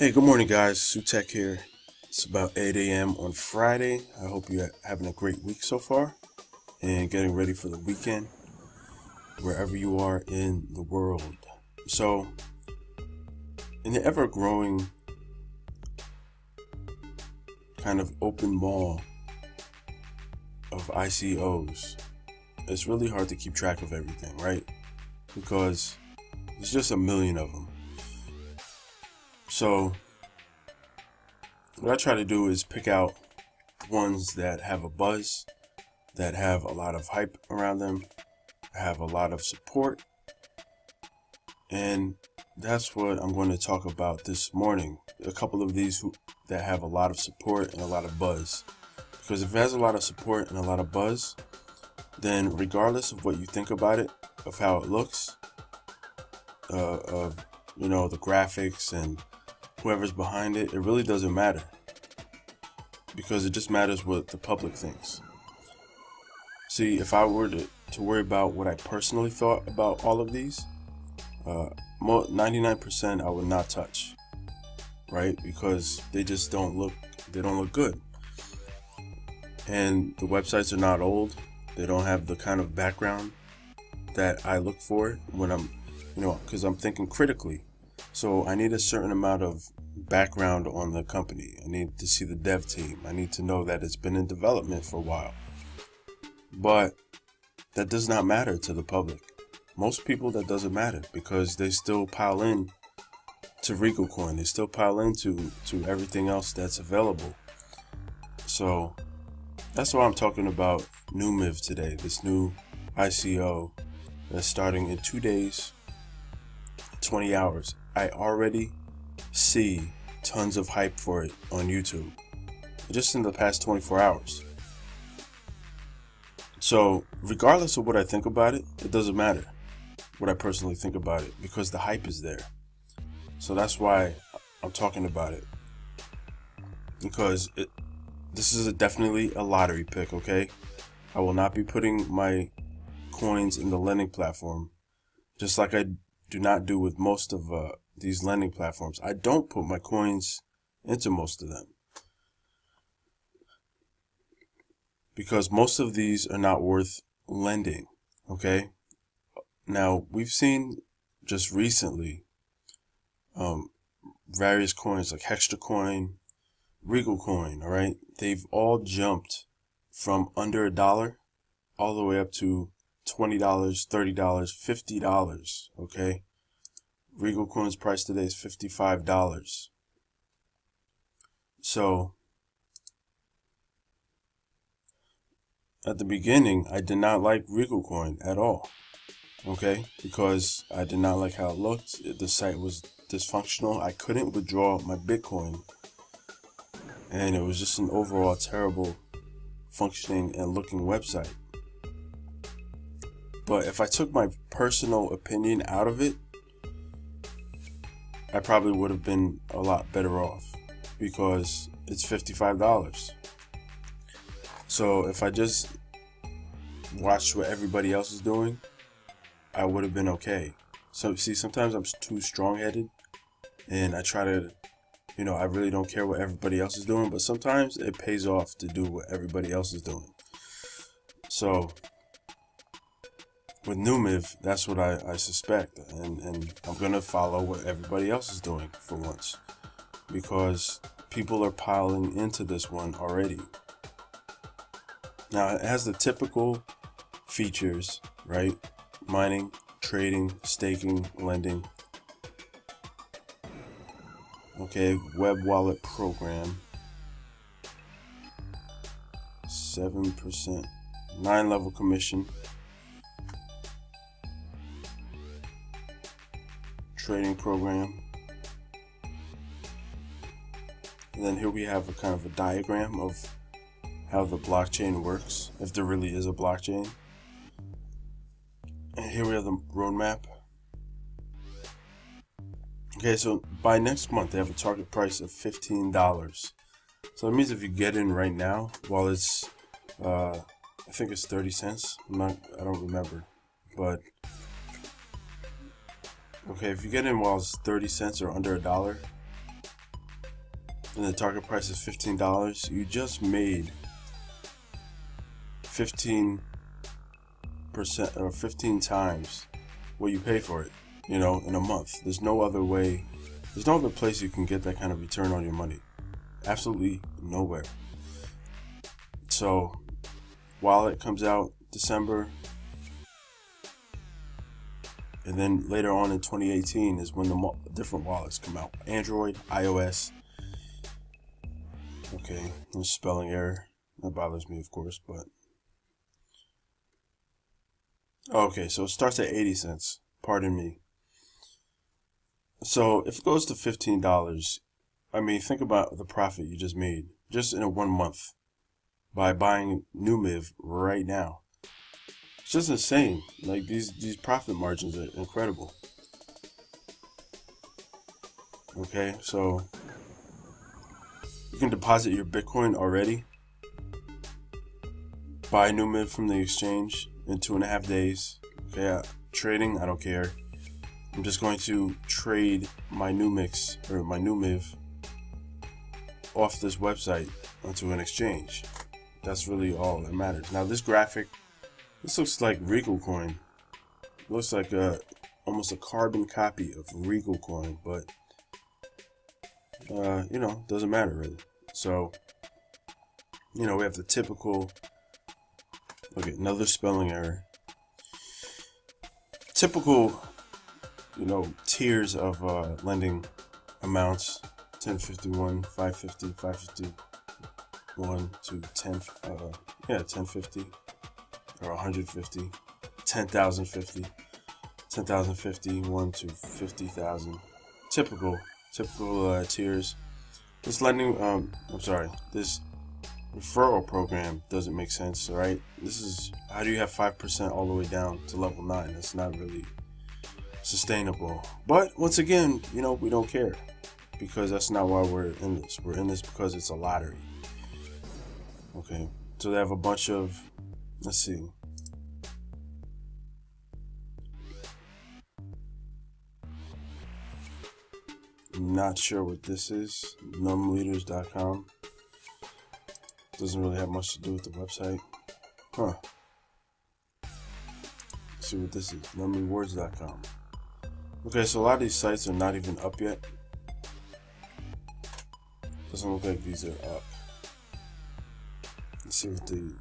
Hey, good morning, guys. Sutek here. It's about 8 a.m. on Friday. I hope you're having a great week so far and getting ready for the weekend wherever you are in the world. So, in the ever growing kind of open mall of ICOs, it's really hard to keep track of everything, right? Because there's just a million of them. So, what I try to do is pick out ones that have a buzz, that have a lot of hype around them, have a lot of support, and that's what I'm going to talk about this morning. A couple of these that have a lot of support and a lot of buzz. Because if it has a lot of support and a lot of buzz, then regardless of what you think about it, of how it looks, of the graphics and whoever's behind it, it really doesn't matter. Because it just matters what the public thinks. See, if I were to worry about what I personally thought about all of these, 99% I would not touch, right? Because they just don't look good. And the websites are not old. They don't have the kind of background that I look for when I'm, because I'm thinking critically. So I need a certain amount of background on the company. I need to see the dev team. I need to know that it's been in development for a while. But that does not matter to the public. Most people, that doesn't matter because they still pile in to Regal Coin. They still pile into everything else that's available. So that's why I'm talking about Numiv today. This new ICO that's starting in 2 days, 20 hours. I already see tons of hype for it on YouTube just in the past 24 hours. So regardless of what I think about it, it doesn't matter what I personally think about it because the hype is there. So that's why I'm talking about it, because this is definitely a lottery pick, okay? I will not be putting my coins in the lending platform, just like I do not do with most of these lending platforms. I don't put my coins into most of them because most of these are not worth lending, okay? Now, we've seen just recently various coins like Hextra Coin, Regal Coin, all right? They've all jumped from under $1 all the way up to $20, $30, $50, okay? Regal Coin's price today is $55. So, at the beginning, I did not like Regal Coin at all, okay? Because I did not like how it looked. The site was dysfunctional. I couldn't withdraw my Bitcoin. And it was just an overall terrible functioning and looking website. But if I took my personal opinion out of it, I probably would have been a lot better off because it's $55. So if I just watched what everybody else is doing, I would have been okay. So see, sometimes I'm too strong-headed and I try to, I really don't care what everybody else is doing, but sometimes it pays off to do what everybody else is doing. So with Numiv, that's what I suspect, and I'm going to follow what everybody else is doing for once because people are piling into this one already. Now, it has the typical features, right? Mining, trading, staking, lending. Okay, web wallet program. 7%. 9-level commission. Trading program. And then here we have a kind of a diagram of how the blockchain works, if there really is a blockchain. And here we have the roadmap. Okay, so by next month they have a target price of $15. So that means if you get in right now, while it's I think it's 30 cents. I don't remember, but okay, if you get in while it's 30 cents or under $1, and the target price is $15, you just made 15% or 15 times what you pay for it, you know, in a month. There's no other way, there's no other place you can get that kind of return on your money. Absolutely nowhere. So, wallet comes out December, and then later on in 2018 is when the different wallets come out. Android, iOS. Okay, no spelling error. That bothers me, of course, but... Okay, so it starts at 80 cents. Pardon me. So if it goes to $15, I mean, think about the profit you just made just in a 1 month by buying Numiv right now. It's just insane. Like, these profit margins are incredible. Okay, so you can deposit your Bitcoin already. Buy Numiv from the exchange in 2.5 days. Okay, trading, I don't care. I'm just going to trade my Numiv off this website onto an exchange. That's really all that matters. Now this graphic, this looks like Regal Coin. It looks like almost a carbon copy of Regal Coin, but you know, doesn't matter really. So, you know, we have the typical, look at another spelling error. Typical, you know, tiers of lending amounts: 1051, 550, 551 to 1050 or 150, 10,050, 10,050, 1 to 50,000. Typical tiers. This lending, this referral program doesn't make sense, right? This is, how do you have 5% all the way down to level 9? That's not really sustainable. But once again, you know, we don't care, because that's not why we're in this. We're in this because it's a lottery. Okay, so they have a bunch of, let's see. I'm not sure what this is. numleaders.com. Doesn't really have much to do with the website. Huh. Let's see what this is. numrewards.com. Okay, so a lot of these sites are not even up yet. Doesn't look like these are up. Let's see what the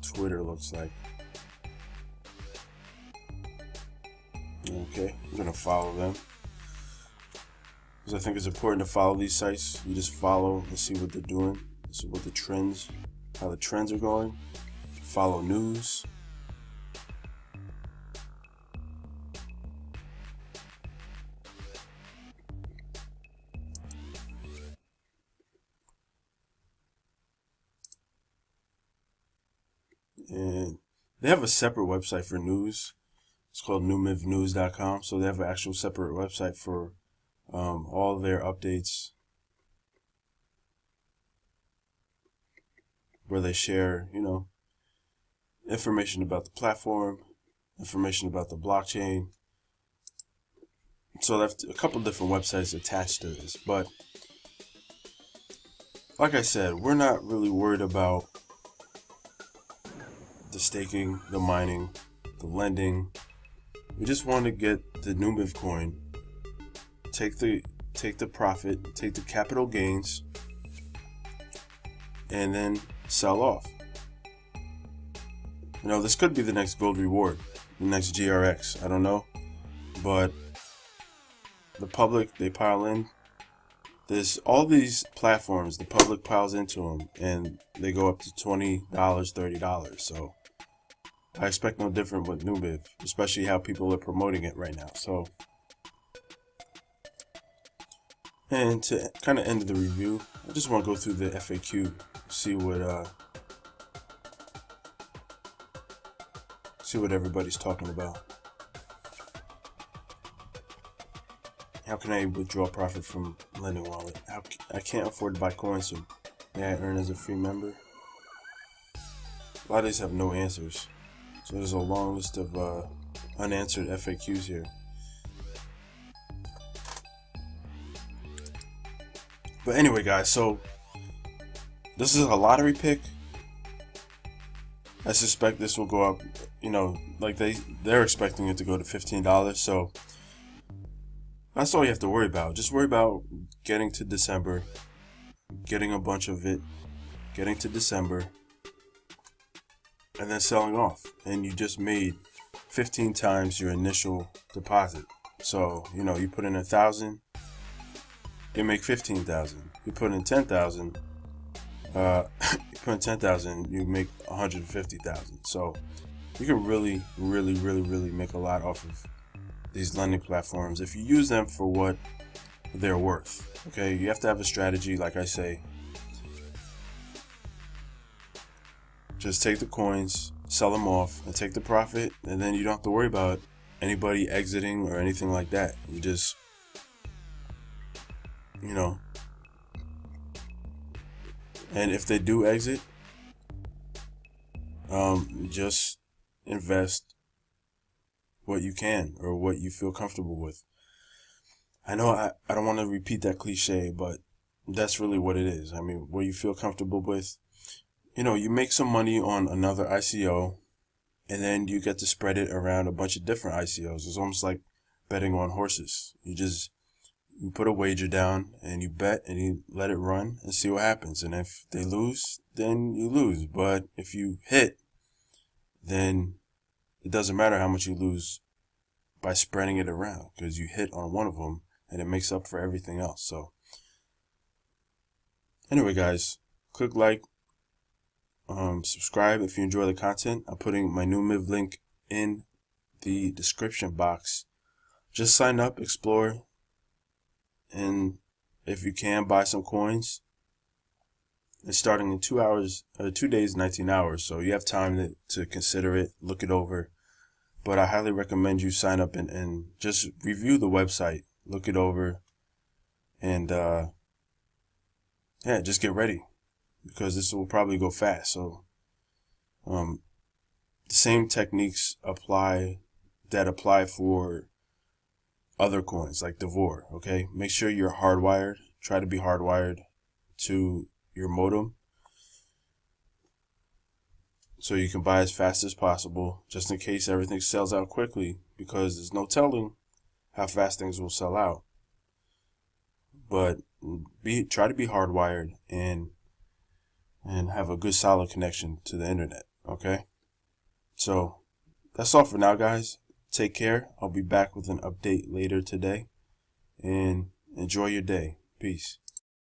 Twitter looks like. Okay, I'm gonna follow them, because I think it's important to follow these sites. You just follow and see what they're doing, see what the trends, how the trends are going. Follow news. And they have a separate website for news. It's called numivnews.com. So they have an actual separate website for all their updates, where they share, you know, information about the platform, information about the blockchain. So they have a couple different websites attached to this. But like I said, we're not really worried about the staking, the mining, the lending. We just want to get the Numiv coin, take the profit, take the capital gains, and then sell off. You know, this could be the next Goldreward, the next GRX, I don't know. But the public, they pile in. There's all these platforms, the public piles into them, and they go up to $20, $30. So I expect no different with Numiv, especially how people are promoting it right now. So, and to kind of end the review, I just want to go through the FAQ, see what everybody's talking about. How can I withdraw profit from lending wallet? I can't afford to buy coins, so may I earn as a free member? A lot of these have no answers. So there's a long list of unanswered FAQs here. But anyway, guys, so this is a lottery pick. I suspect this will go up, like they're expecting it to go to $15. So that's all you have to worry about. Just worry about getting to December, getting a bunch of it, getting to December, and then selling off. And you just made 15 times your initial deposit. So, you put in 1,000, you make 15,000. You put in 10,000, you make 150,000. So you can really, really, really, really make a lot off of these lending platforms if you use them for what they're worth. Okay, you have to have a strategy, like I say. Just take the coins, sell them off, and take the profit, and then you don't have to worry about anybody exiting or anything like that. You just, and if they do exit, just invest what you can or what you feel comfortable with. I know I don't want to repeat that cliche, but that's really what it is. I mean, what you feel comfortable with. You make some money on another ICO, and then you get to spread it around a bunch of different ICOs. It's almost like betting on horses. You put a wager down and you bet and you let it run and see what happens. And if they lose, then you lose. But if you hit, then it doesn't matter how much you lose by spreading it around, because you hit on one of them and it makes up for everything else. So anyway, guys, click like, subscribe if you enjoy the content. I'm putting my Numiv link in the description box. Just sign up, explore, and if you can, buy some coins. It's starting in 2 days, 19 hours. So you have time to consider it, look it over. But I highly recommend you sign up and just review the website, look it over, and just get ready, because this will probably go fast. So the same techniques apply for other coins like Devor. Okay, make sure you're hardwired. Try to be hardwired to your modem so you can buy as fast as possible, just in case everything sells out quickly, because there's no telling how fast things will sell out. But try to be hardwired and have a good solid connection to the internet. Okay, so that's all for now, guys. Take care. I'll be back with an update later today, and enjoy your day. Peace.